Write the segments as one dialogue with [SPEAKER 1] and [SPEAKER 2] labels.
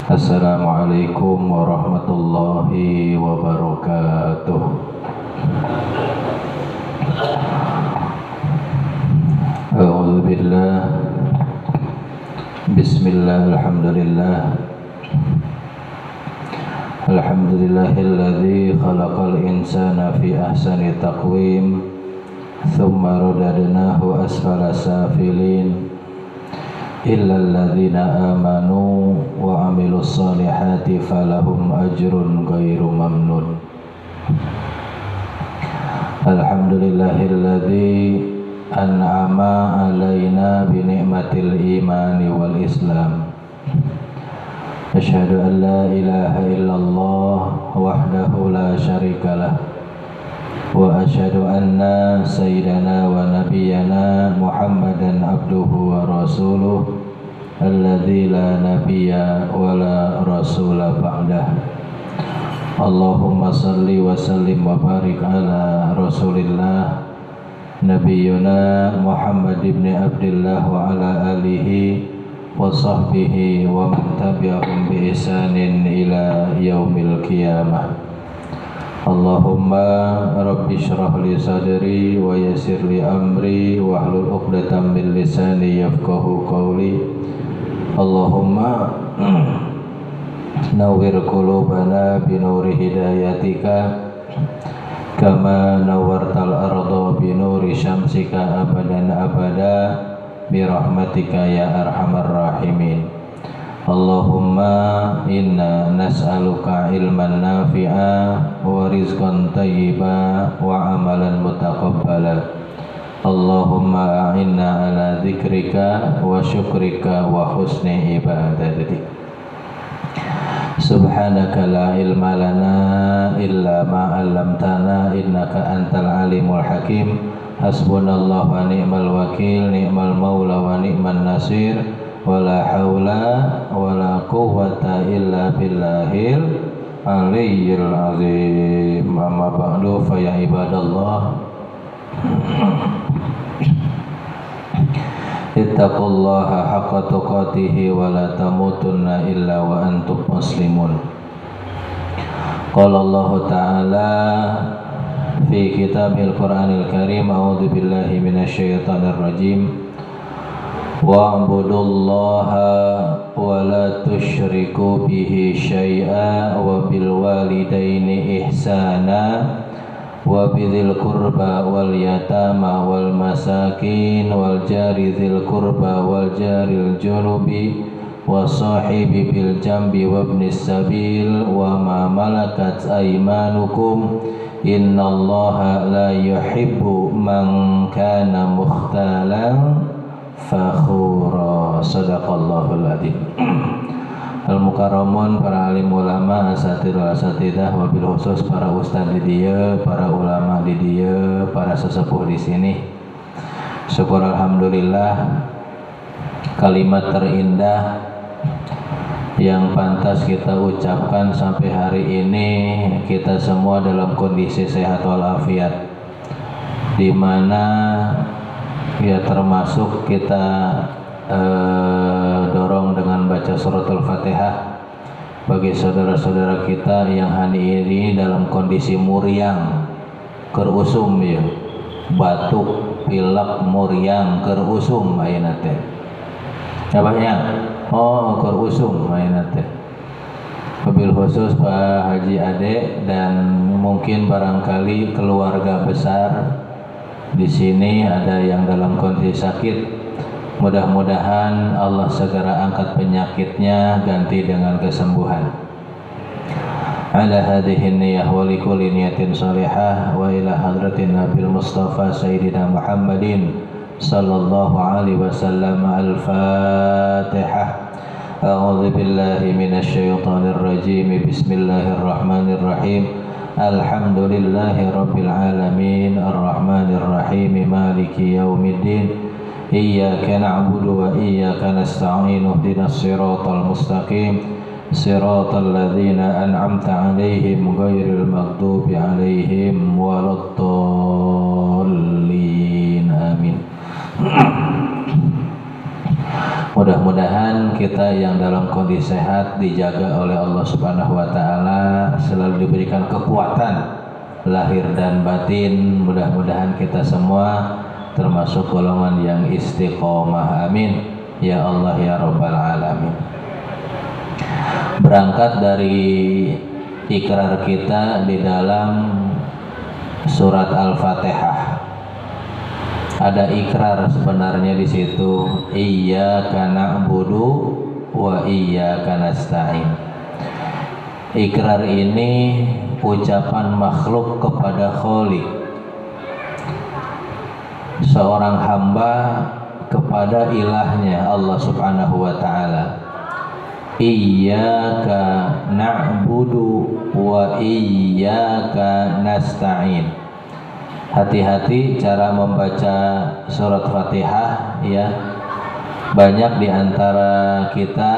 [SPEAKER 1] Assalamualaikum warahmatullahi wabarakatuh. A'udzu billah. Bismillah, alhamdulillah. Alhamdulillahilladzi khalaqal insana fi ahsani taqwim, thumma radadnahu asfala safilin. Illal ladzina amanu wa amilus solihati falahum ajrun ghairu mamnun. Alhamdulillahilladzi an'ama alaina bi ni'matil imani wal islam. Asyhadu an la ilaha illallah wahdahu la syarikalah wa asyhadu anna sayyidana wa nabiyyana Muhammadan abduhu wa rasuluh alladzi la nabiyya wa la rasula ba'dah. Allahumma salli wa sallim wa barik ala rasulillah nabiyyuna Muhammad ibn Abdillah wa ala alihi wa sahbihi wa man tabi'ahum bi ihsanin ila yaumil qiyamah. Allahumma rabbi syrah li sadri wa yassir li amri wa hlul 'uqdatam min lisani yafqahu qawli. Allahumma nawwir qulubana bi nuri hidayatika kama nawwartal arda bi nuri syamsika abadan abada bi rahmatika ya arhamar rahimin. Allahumma inna nas'aluka ilman nafi'a wa rizqan thayyiba wa amalan mutaqabbala. Allahumma a'inna ala dzikrika wa syukrika wa husni ibadatik. Subhanaka la ilma lana illa ma 'allamtana innaka antal alimul hakim. Hasbunallahu wa ni'mal wakil, ni'mal maula wa ni'man nasir. Wala haula wala quwwata illa billahil aliyyil azim. Amma ba'du, fa ya ibadallah, ittaqullaha haqqa tuqatih wa la tamutunna illa wa antum muslimun. Qala Allah ta'ala fi kitabil Qur'anil Karim, a'udzu billahi minasy syaithanir rajim. Wa'budullaha wa la tusyriku bihi syai'a wa bil walidaini ihsana wa bidzil qurba wal yatama wal masakin wal jari dzil qurba wal jaril junubi wasahibi bil jambi wabnis sabil wa ma malakat aymanukum innallaha la yuhibbu man kana mukhtalan fakhura. Sadaqallahul adzim. Al-mukarramun, para alim ulama, asatidul asatidah, wabil khusus para ustaz di dieu, para ulama di dieu, para sesepuh di sini. Syukur alhamdulillah, kalimat terindah yang pantas kita ucapkan sampai hari ini, kita semua dalam kondisi sehat walafiat, di mana ya termasuk kita dorong dengan baca suratul Fatihah bagi saudara-saudara kita yang hari ini dalam kondisi muriang, kerusum ya, batuk, pilek, muriang, kerusum ayeuna teh. Apanya? Oh, kerusum ayeuna teh. Wabil khusus Pak Haji Ade dan mungkin barangkali keluarga besar di sini ada yang dalam kondisi sakit. Mudah-mudahan Allah segera angkat penyakitnya, ganti dengan kesembuhan. Ala hadhihi niyyah wa likulli niyatin salihah wa ila hadratin Nabil Mustafa Sayyidina Muhammadin sallallahu alaihi wasallam. Al-Fatihah. A'udzu billahi minasy syaithanir rajim. Bismillahirrahmanirrahim. Alhamdulillahi rabbil alamin, arrahmanir rahim, maliki yaumiddin. Iyyaka na'budu wa iyyaka nasta'in. Ihdinas siratal mustaqim, siratal ladzina an'amta 'alaihim ghairil maghdubi 'alaihim waladdallin. Amin. Mudah-mudahan kita yang dalam kondisi sehat dijaga oleh Allah Subhanahu wa taala, selalu diberikan kekuatan lahir dan batin. Mudah-mudahan kita semua termasuk golongan yang istiqomah. Amin ya Allah ya rabbal alamin. Berangkat dari ikrar kita di dalam surat Al-Fatihah, ada ikrar sebenarnya di situ, iyyaka na'budu wa iyyaka nasta'in. Ikrar ini ucapan makhluk kepada Khaliq, seorang hamba kepada ilahnya Allah Subhanahu wa ta'ala. Iyyaka na'budu wa iyyaka nasta'in. Hati-hati cara membaca surat Fatihah ya. Banyak di antara kita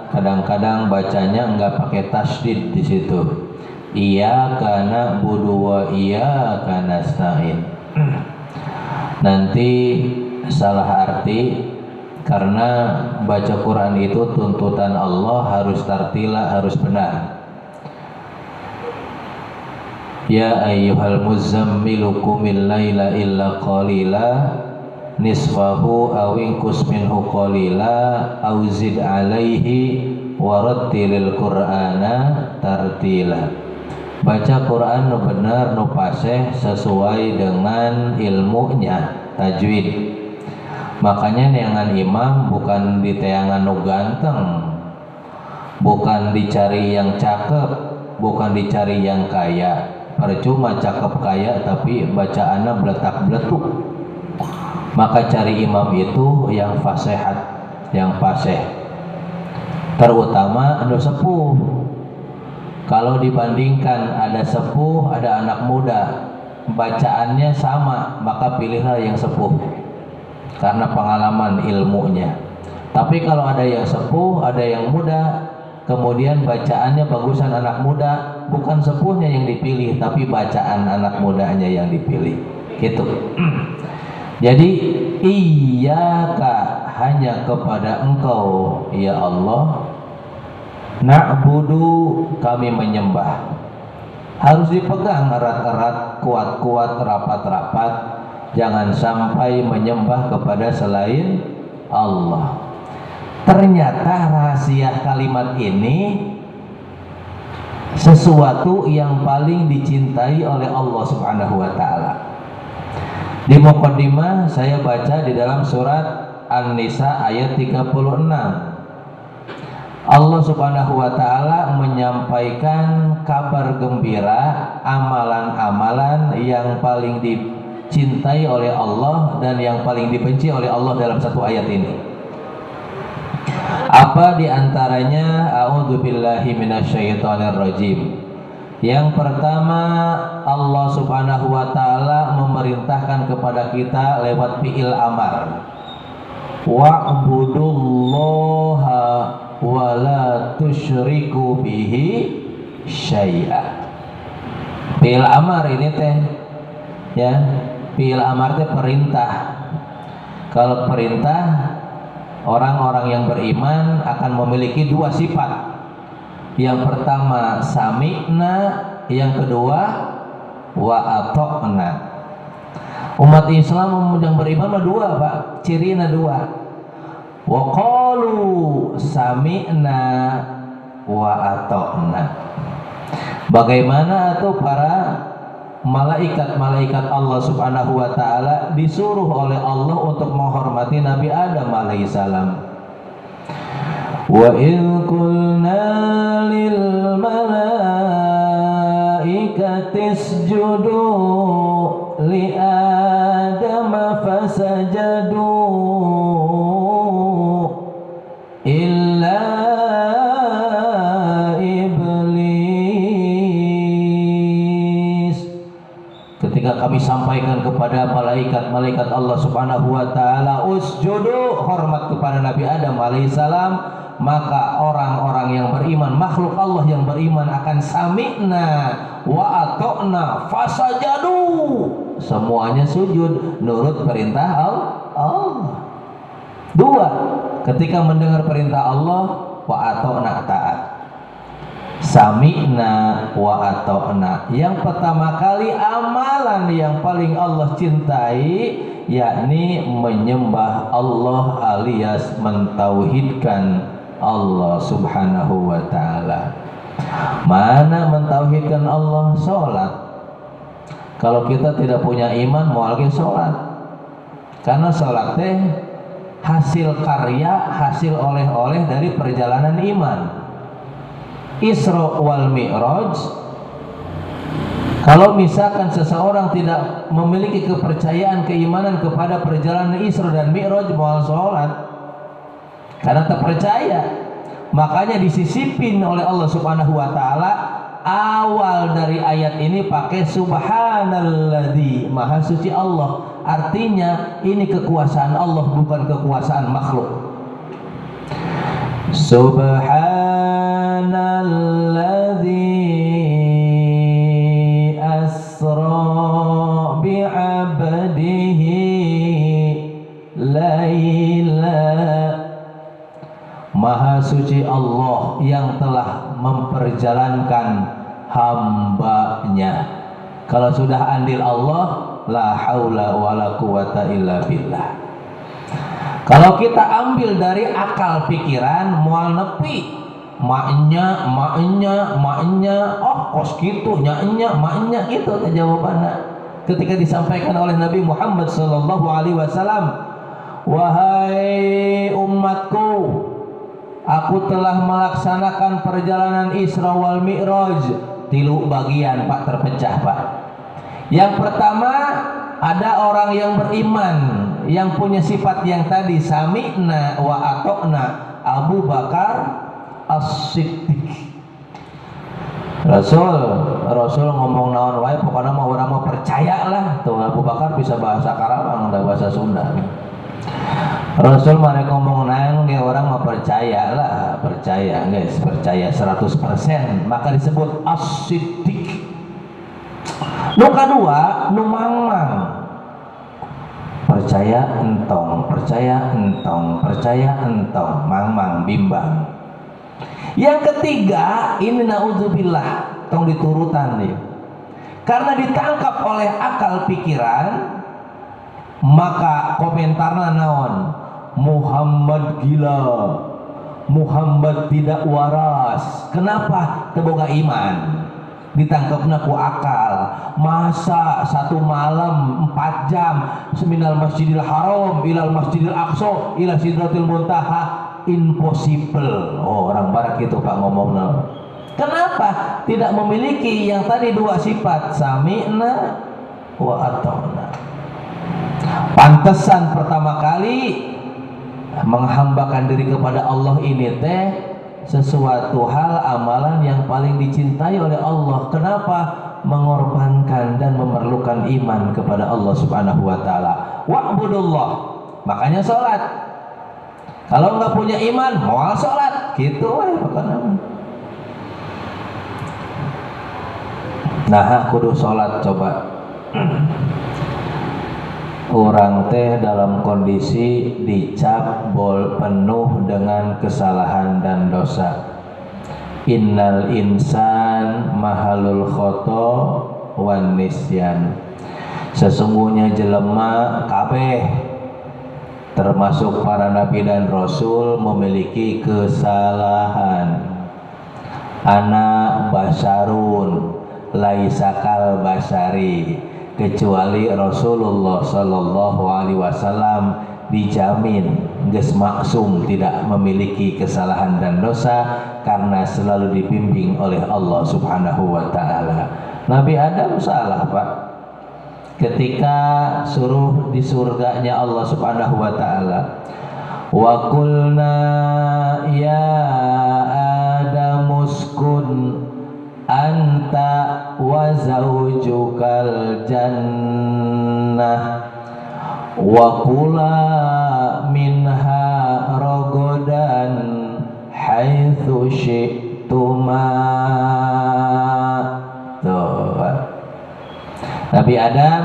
[SPEAKER 1] kadang-kadang bacanya enggak pakai tasydid di situ. Iyyaka na'budu wa iyyaka nasta'in. Nanti salah arti, karena baca Quran itu tuntutan Allah, harus tartila, harus benar. Ya ayyuhal muzammilu qumil laila illa qalila nisfahu aw inqus minhu qalila aw zid alaihi warattilil qur'ana tartila. Baca Quran nu benar, nu fasih, sesuai dengan ilmunya, tajwid. Makanya neangan imam bukan di teangan nu ganteng, bukan dicari yang cakep, bukan dicari yang kaya. Percuma cakep kaya tapi bacaannya beletak-beletuk. Maka cari imam itu yang fasihat, yang fasih, terutama anu sepuh. Kalau dibandingkan ada sepuh, ada anak muda, bacaannya sama, maka pilihlah yang sepuh karena pengalaman ilmunya. Tapi kalau ada yang sepuh, ada yang muda, kemudian bacaannya bagusan anak muda, bukan sepuhnya yang dipilih, tapi bacaan anak mudanya yang dipilih. Gitu. Jadi iyyaka, hanya kepada Engkau ya Allah, na'budu, kami menyembah. Harus dipegang erat-erat, kuat-kuat, rapat-rapat. Jangan sampai menyembah kepada selain Allah. Ternyata rahasia kalimat ini sesuatu yang paling dicintai oleh Allah Subhanahu wa ta'ala. Di muqaddimah saya baca di dalam surat An-Nisa ayat 36. Allah Subhanahu wa ta'ala menyampaikan kabar gembira, amalan-amalan yang paling dicintai oleh Allah dan yang paling dibenci oleh Allah dalam satu ayat ini. Apa diantaranya? A'udzubillahi minasyaitonirrajim. Yang pertama, Allah Subhanahu wa ta'ala memerintahkan kepada kita lewat fi'il amar, wa'budullaha wa la tusyriku bihi syai'a. Fi'il amar ini teh ya, fi'il amar teh perintah. Kalau perintah, orang-orang yang beriman akan memiliki dua sifat. Yang pertama sami'na, yang kedua wa ata'na. Umat Islam yang beriman mah dua, Pak. Cirinya dua. Wa qalu sami'na wa ata'na. Bagaimana tuh para malaikat-malaikat Allah Subhanahu wa ta'ala disuruh oleh Allah untuk menghormati Nabi Adam alaihissalam. Wa idh qulna lil malaikati isjudu li Adam fasajadu illa iblis. Ketika kami sampaikan kepada malaikat-malaikat Allah Subhanahu wa ta'ala, usjudu, hormat kepada Nabi Adam alaihissalam, maka orang-orang yang beriman, makhluk Allah yang beriman akan sami'na wa ata'na fasajadu, semuanya sujud nurut perintah Allah. Dua, ketika mendengar perintah Allah, wa ata'na, taat. Sami'na wa ata'na. Yang pertama kali amalan yang paling Allah cintai yakni menyembah Allah alias mentauhidkan Allah subhanahu wa ta'ala. Mana mentauhidkan Allah? Sholat. Kalau kita tidak punya iman mau lagi sholat, karena sholat teh hasil karya, hasil oleh-oleh dari perjalanan iman. Isra wal Mi'raj, kalau misalkan seseorang tidak memiliki kepercayaan, keimanan kepada perjalanan Isra dan Mi'raj, mau sholat karena tak percaya. Makanya disisipin oleh Allah subhanahu wa ta'ala awal dari ayat ini pakai subhanalladzi, maha suci Allah. Artinya ini kekuasaan Allah, bukan kekuasaan makhluk. Subhanalladzi asra bi'abdihi laila. Maha suci Allah yang telah memperjalankan hambanya. Kalau sudah andil Allah, la haula wala quwata illa billah. Kalau kita ambil dari akal pikiran, moal nepi maknya, oh kos gitu, maknya gitu jawabannya. Ketika disampaikan oleh Nabi Muhammad sallallahu alaihi wasallam, wahai umatku, aku telah melaksanakan perjalanan Isra wal Mi'raj. Tilu bagian Pak, terpecah Pak. Yang pertama, ada orang yang beriman, yang punya sifat yang tadi, sami'na wa ata'na, Abu Bakar As-Siddiq. Rasul ngomong naon wae, pokoknya mah orang mah percaya lah. Tuh Abu Bakar bisa bahasa Karawang, ada bahasa Sunda. Rasul mari ngomong nang dia orang mah percaya lah, percaya guys, percaya 100%, maka disebut as-siddiq. Nu kadua nu mangmang, percaya entong, mangmang bimbang. Yang ketiga ini naudzubillah, tong diturutan nih, karena ditangkap oleh akal pikiran, maka komentarna naon, Muhammad gila, Muhammad tidak waras. Kenapa? Teboga iman. Ditangkapna ku akal. Masa satu malam 4 jam seminal Masjidil Haram ilal Masjidil Aqsa ila Sidratil Muntaha, impossible. Oh, orang barat gitu Pak ngomongnya. Kenapa? Tidak memiliki yang tadi dua sifat, sami'na wa ata'na. Pantesan pertama kali menghambakan diri kepada Allah ini teh sesuatu hal amalan yang paling dicintai oleh Allah. Kenapa? Mengorbankan dan memerlukan iman kepada Allah subhanahu wa ta'ala. Wa'budullah, makanya sholat. Kalau nggak punya iman, mau sholat gitu pokoknya. Nah, kudu sholat coba. Orang teh dalam kondisi dicap bol penuh dengan kesalahan dan dosa. Innal insan mahalul khoto wan nisyan. Sesungguhnya jelema kabeh termasuk para nabi dan rasul memiliki kesalahan. Ana basarun laisakal basari, kecuali Rasulullah sallallahu alaihi wasallam dijamin geus maksum, tidak memiliki kesalahan dan dosa karena selalu dibimbing oleh Allah subhanahu wa ta'ala. Nabi Adam salah Pak, ketika suruh di surganya Allah subhanahu wa ta'ala, wa qulna ya adamuskun anta wa zaujukal jannah wa kula minha rogodan haitsu syi'tuma. Tuh, Nabi Adam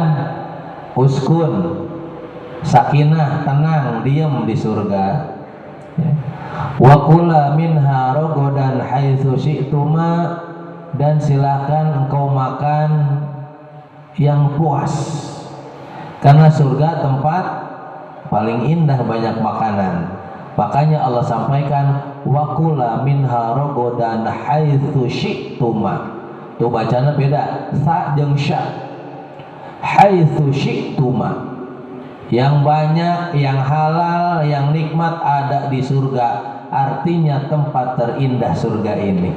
[SPEAKER 1] uskun, sakinah, tenang, diam di surga. Ya. Wa kula minha ragadan haitsu syi'tuma, dan silakan engkau makan yang puas, karena surga tempat paling indah banyak makanan. Makanya Allah sampaikan wa kula minha ragadan haitsu syi'tuma. Tuh bacanya beda, sa jeung sya. Haitsu syi'tuma, yang banyak, yang halal, yang nikmat ada di surga. Artinya tempat terindah surga ini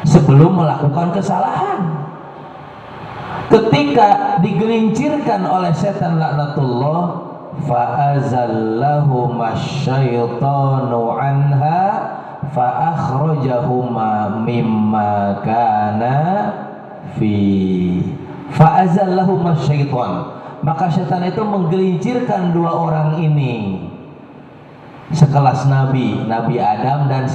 [SPEAKER 1] sebelum melakukan kesalahan. Ketika digelincirkan oleh setan laknatullah, fa'azallahuma syaitanu anha fa'akhrajahuma mimma kana fi. Fa'azallahuma syaitan, maka setan itu menggelincirkan dua orang ini, sekelas Nabi Adam dan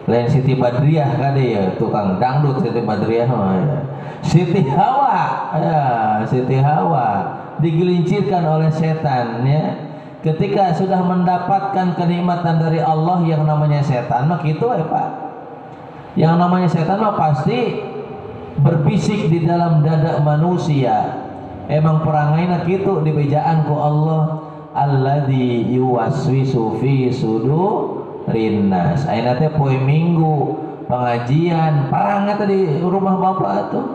[SPEAKER 1] lain Siti Badriah kade ya, tukang dangdut Siti Badriah ya. Siti Hawa ya, Siti Hawa digelincirkan oleh setan ya. Ketika sudah mendapatkan kenikmatan dari Allah yang namanya setan mah gitu ya Pak. Yang namanya setan mah pasti berbisik di dalam dada manusia. Emang perangaina kitu dibejaan ku Allah, alladzi yuwaswisu fi sudurin nas. Ayeuna teh poe Minggu pengajian perang eta di rumah Bapak tuh.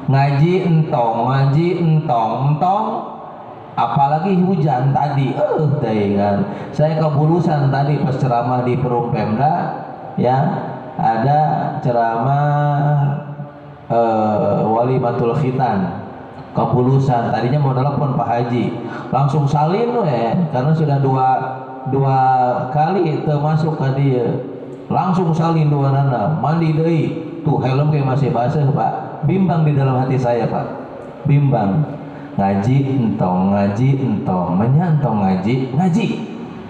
[SPEAKER 1] Ngaji entong apalagi hujan tadi. Taingan. Saya kebulusan tadi pas ceramah di Perum Pemda ya, ada ceramah walimatul khitan. Kebulusan tadinya mau telepon Pak Haji, langsung salin karena sudah dua kali termasuk ke dia, langsung salin dua nana, mandi deui tuh helm kayak masih basah Pak. Bimbang di dalam hati saya Pak, bimbang. Ngaji entong menyantong ngaji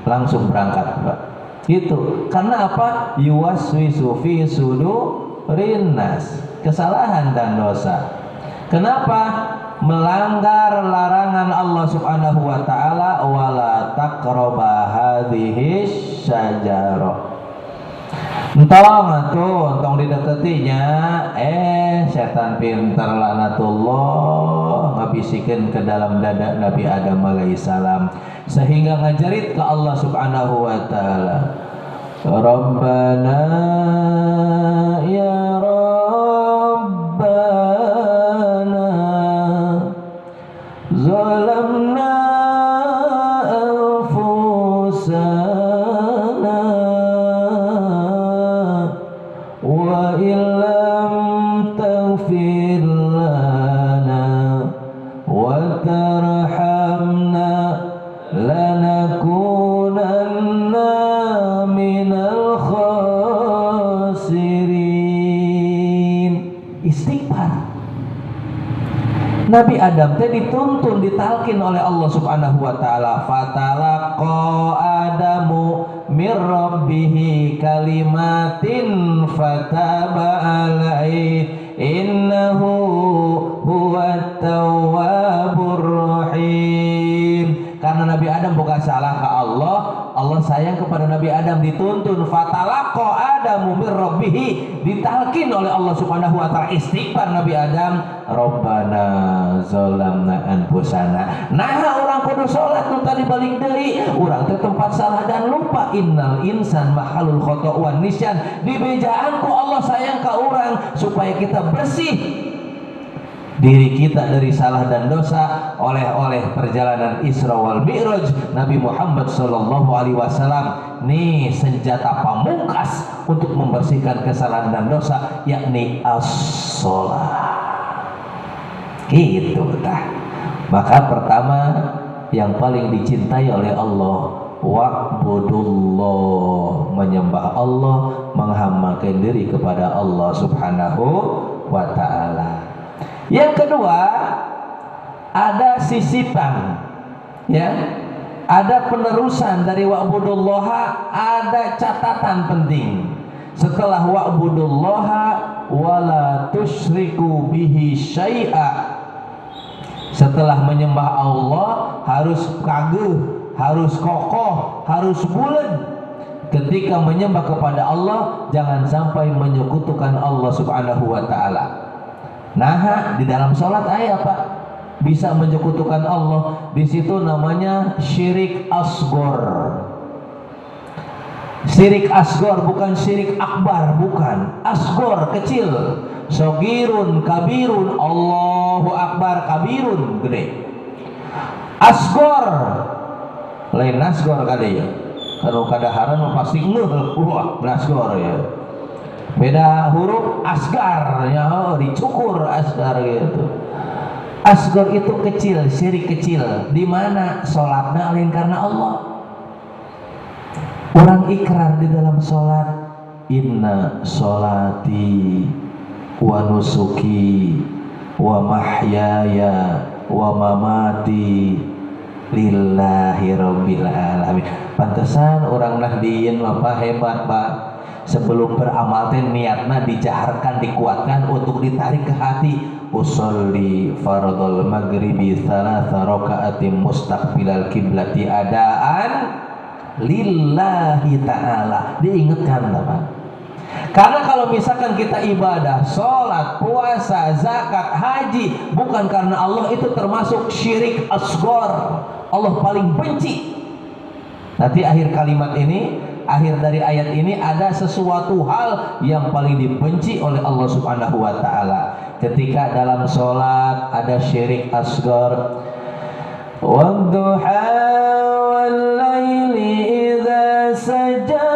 [SPEAKER 1] langsung berangkat Pak. Gitu. Karena apa? Yuwaswisu fi sudurin nas, kesalahan dan dosa. Kenapa? Melanggar larangan Allah Subhanahu wa taala, wala taqraba hadhihi syajarah. Entong dideketinya, setan pintar laknatullah ngabisikeun ke dalam dada Nabi Adam alaihissalam sehingga ngajarit ke Allah Subhanahu wa taala. Rabbana ya zalamna anfusana wa illam taghfir lana wa tarhamna lanakunanna minal khasirin. Istighfar. Nabi Adam teh dituntun, ditalkin oleh Allah Subhanahu wa taala. Fatalaqa Adamu mir rabbih kalimatin fataba alaihi innahu huwat tawwabur rahim. Karena Nabi Adam bukan salah ke Allah, Allah sayang kepada Nabi Adam, dituntun fatalaqa Adamu mir rabbih, ditalkin oleh Allah Subhanahu wa taala. Istighfar Nabi Adam, Rabbana zalamna anfusana. Nah orang kudu salat nu tadi balik deui, urang teh tempat salah dan lupa. Innal insan mahalul khata' wan nisyan. Dibejaan ku Allah sayang ka urang supaya kita bersih diri kita dari salah dan dosa oleh perjalanan Isra wal Mi'raj Nabi Muhammad sallallahu alaihi wasallam. Nih senjata pamungkas untuk membersihkan kesalahan dan dosa, yakni as-shalah. Gitu tah. Maka pertama yang paling dicintai oleh Allah, wa'budullah, menyembah Allah, menghambakan diri kepada Allah Subhanahu wa taala. Yang kedua, ada sisipan, ya, ada penerusan dari wa'budullaha, ada catatan penting. Setelah wa'budullaha wala tusyriku bihi syai'a, setelah menyembah Allah harus kageh harus kokoh, harus bulat ketika menyembah kepada Allah. Jangan sampai menyekutukan Allah Subhanahu wa taala. Nah, di dalam salat aya apa? Bisa menyekutukan Allah. Di situ namanya syirik asghar. Syirik asghar bukan syirik akbar, bukan. Asghar kecil. Sogirun kabirun, Allahu akbar, kabirun gede. Asghar lain nasghar kadaya. Kalau kadaharan pasti ngeuh, wah nasghar ya. Beda huruf asgar ya, dicukur asgar gitu. Asgar itu kecil, syirik kecil. Di mana salatna lain karena Allah. Orang ikrar di dalam salat, inna sholati wa nusuki wa mahyaya wa mamati lillahi rabbil alamin. Pantesan orang Nahdien Bapak hebat Pak. Sebelum beramal teh niatna dijaharkan, dikuatkan untuk ditarik ke hati. Usolli fardhul maghribi tsalatsa raka'atin mustaqbilal kiblati adaan lillahi ta'ala. Diingatkan Pak. Karena kalau misalkan kita ibadah, sholat, puasa, zakat, haji bukan karena Allah, itu termasuk syirik asghar. Allah paling benci. Nanti akhir kalimat ini, akhir dari ayat ini ada sesuatu hal yang paling dibenci oleh Allah Subhanahu wa taala. Ketika dalam sholat ada syirik asghar. Wadduha wal laili idza saja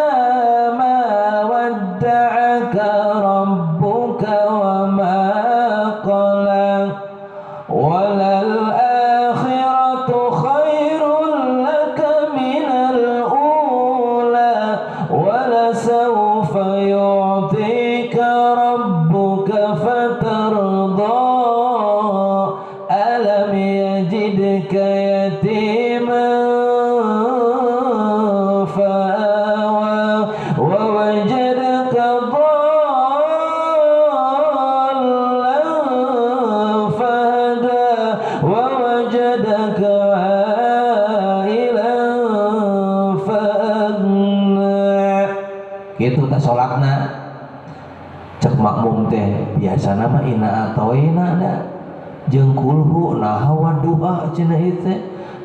[SPEAKER 1] ma wadda'aka rabbuka wa ma qala walal akhiratu khairul laka minal ula wala sawfa yu'tika rabbuka fatarda alam yajidka yatiman fa'awa wa wajadaka dhallan fahada wa wajadaka ailan fa'agna. Gitu tak sholatna. Cek makmum teh biasa nama ina atoina ada jengkulhu nah waduha cenah itu.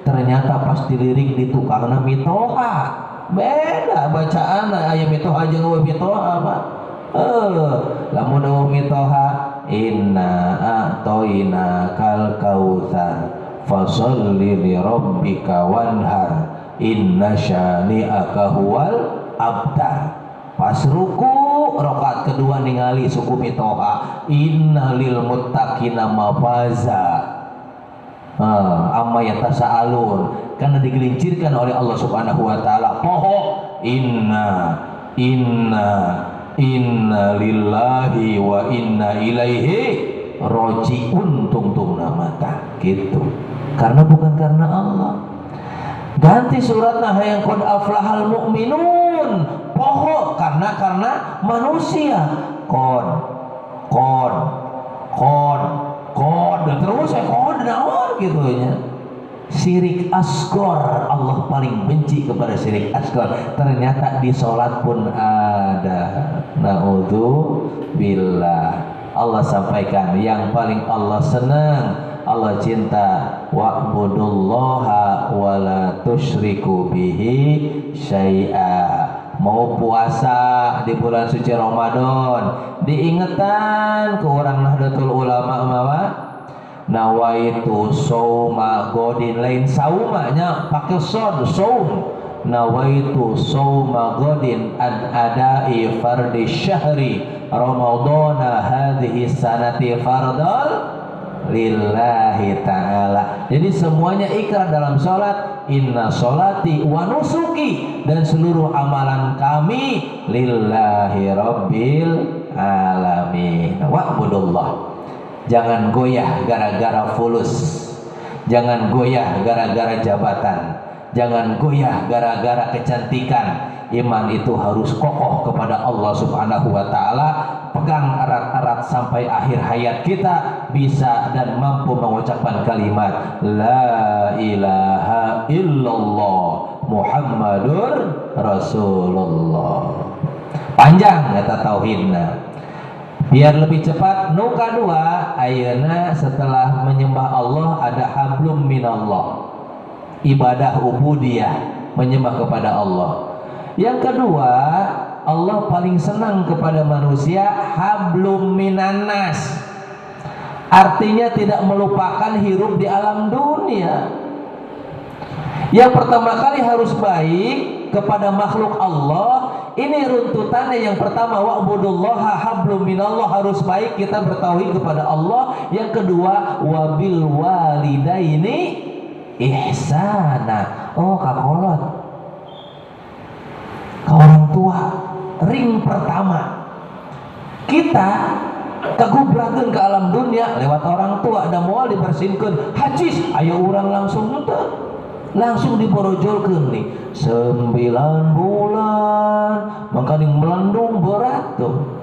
[SPEAKER 1] Ternyata pas dilirik di tukangna mitoha beda bacaan aya mitoha jeung mitoha Pak. Lamun mitoha inna atoina kal kautsar fasholli li rabbika wanhar inna syani'aka huwal abtar. Pas ruku rakaat kedua ningali suku mitoha innalil muttaqina mafaza amma yatasaalun, karena digelincirkan oleh Allah Subhanahu wa taala. Poho inna lillahi wa inna ilaihi rojiun tungtungna mata gitu. Karena bukan karena Allah. Ganti suratna hayang qad aflahal mu'minun. Poho karena manusia. Qad terus qad naon gitu nya. Syirik asghar, Allah paling benci kepada syirik asghar. Ternyata di salat pun ada. Naudzubillah. Allah sampaikan yang paling Allah senang, Allah cinta, wa'budullaha wa la tusyriku bihi syai'a. Mau puasa di bulan suci Ramadan, diingetan ke orang Nahdlatul Ulama mawa nawaitu sauma godin, lain saumanya pakai sod saum. Nawaitu sauma godin an adai fardi syahri ramadana hadhihi sanati fardal lillahi ta'ala. Jadi semuanya ikrar dalam sholat, inna sholati wa nusuki, dan seluruh amalan kami lillahi rabbil alamin. Wa'budullah. Jangan goyah gara-gara fulus, jangan goyah gara-gara jabatan, Jangan goyah gara-gara kecantikan. Iman itu harus kokoh kepada Allah Subhanahu wa Ta'ala. Pegang erat-erat sampai akhir hayat kita, bisa dan mampu mengucapkan kalimat La ilaha illallah Muhammadur Rasulullah. Panjang kata tauhidna. Biar lebih cepat, nu kadua ayeuna setelah menyembah Allah ada hablum minallah, ibadah ubudiyah, menyembah kepada Allah. Yang kedua, Allah paling senang kepada manusia hablum minannas, artinya tidak melupakan hirup di alam dunia. Yang pertama kali harus baik kepada makhluk Allah. Ini runtutannya. Yang pertama, wa'budullaha hablum minallah, harus baik kita bertauhid kepada Allah. Yang kedua, wabil walidaini ihsana. Oh, kakolot ke orang tua, ring pertama kita kagubrakeun ke alam dunia lewat orang tua. Da moal dibersihkeun hacis aya urang langsung teu, langsung diborojolkeun nih 9 bulan mangkaning melendung berat tuh.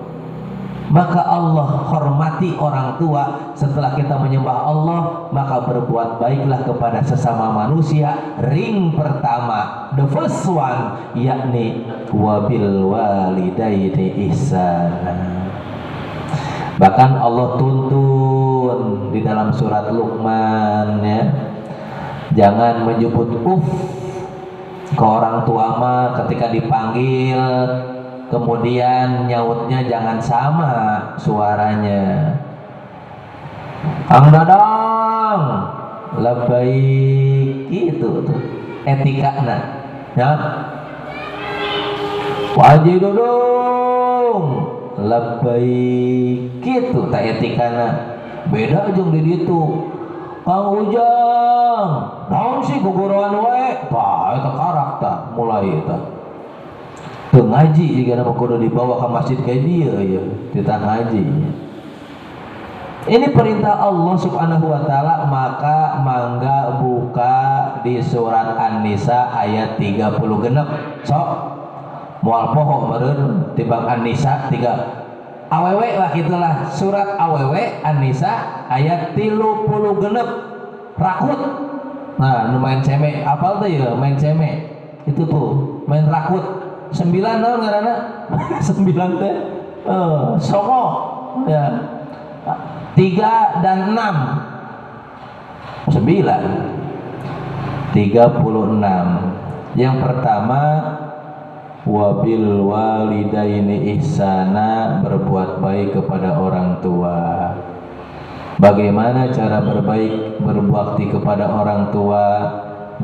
[SPEAKER 1] Maka Allah hormati orang tua. Setelah kita menyembah Allah, maka berbuat baiklah kepada sesama manusia. Ring pertama, the first one, yakni wabil walidaini ihsana. Bahkan Allah tuntun di dalam surat Luqman, ya, jangan menyebut ke orang tua mah ketika dipanggil. Kemudian nyautnya jangan sama suaranya. Kang Dadang, labbaik, itu tuh etikana, ya. Wajib Dudung, labbaik, gitu tak etikana. Beda jeung di ditu. Kang Ujang, naon sih gugureuan we? Tah eta karakter mulai eta. Tuh ngaji jika nama kudu dibawa ke masjid kayak dia ya, kita ngaji. Ini perintah Allah Subhanahu wa Ta'ala. Maka mangga buka di surat An-Nisa ayat 30 genep. Sok moal poho meureun timbang An-Nisa 3 awewe lah itulah. Surat awewe An-Nisa ayat 30 genep rakut. Nah, nu main ceme apal tuh ya, main ceme itu tuh main rakut. 9 naon ngaranna? 9 teh songo ya. 3 dan 6 9 36. Yang pertama, wabil walidaini ihsana, berbuat baik kepada orang tua. Bagaimana cara berbaik, berbakti kepada orang tua?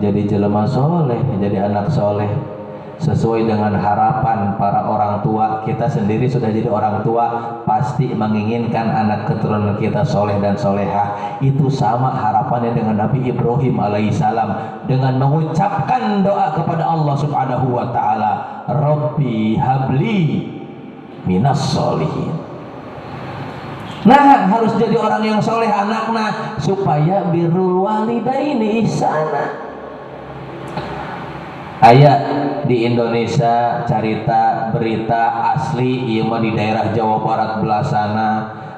[SPEAKER 1] Jadi jelema soleh, jadi anak soleh sesuai dengan harapan para orang tua. Kita sendiri sudah jadi orang tua, pasti menginginkan anak keturunan kita soleh dan solehah. Itu sama harapannya dengan Nabi Ibrahim alaihissalam dengan mengucapkan doa kepada Allah Subhanahu wa Ta'ala, Rabbi habli minas solihin. Nah, harus jadi orang yang soleh anaknya supaya birrul walidaini ihsana. Aya di Indonesia carita berita asli ieu mah di daerah Jawa Barat belasana,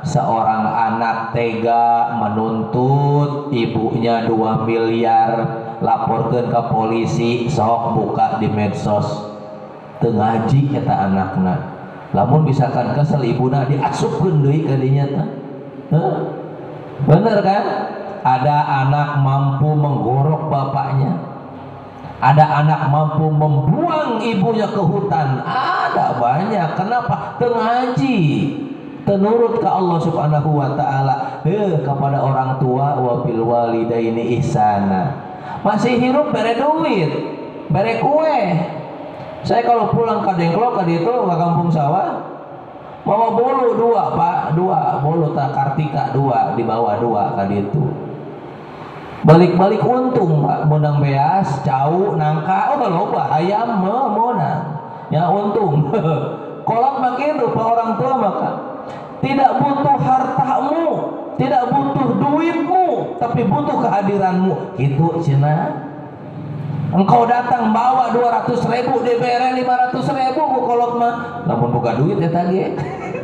[SPEAKER 1] seorang anak tega menuntut ibunya 2 miliar, laporkeun ke polisi, sok buka di medsos. Teu ngaji eta anakna. Lamun misalkan kesel ibuna diasupkeun deui ka dinya teh. Bener kan? Ada anak mampu menggorok bapaknya. Ada anak mampu membuang ibunya ke hutan. Ada banyak. Kenapa? Tengaji, tenurut ke Allah Subhanahu wa Ta'ala. Kepada orang tua, wabil walidaini ihsana. Masih hirup bere duit, bere kue. Saya kalau pulang ke Dengklok ke itu ke kampung sawah, bawa bolu 2 pak, 2 bolu tak Kartika 2 dibawa 2 ke itu. Balik-balik untung pak, menang beas, cau, nangka, oh kalau pak ayam menang, ya untung. Kolot makin rupa orang tua maka tidak butuh hartamu, tidak butuh duitmu, tapi butuh kehadiranmu. Itu cina. Engkau datang bawa 200.000 DPR 500.000 ku kolot mah namun buka duit ya tadi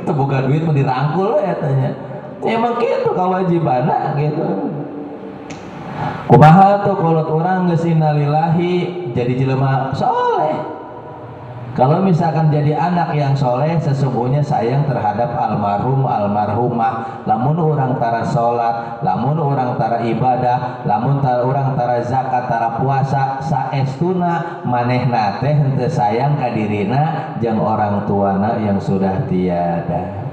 [SPEAKER 1] itu buka duit mau dirangkul ya tanya emang gitu kewajibannya gitu. Kumaha tuh kolot orang geus innalillahi jadi jelema soleh. Kalau misalkan jadi anak yang soleh, sesungguhnya sayang terhadap almarhum almarhumah. Lamun orang tara sholat, lamun orang tara ibadah, lamun orang tara zakat, tara puasa, saestuna manehna teh henteu sayang ka dirina jeung orang tuana yang sudah tiada.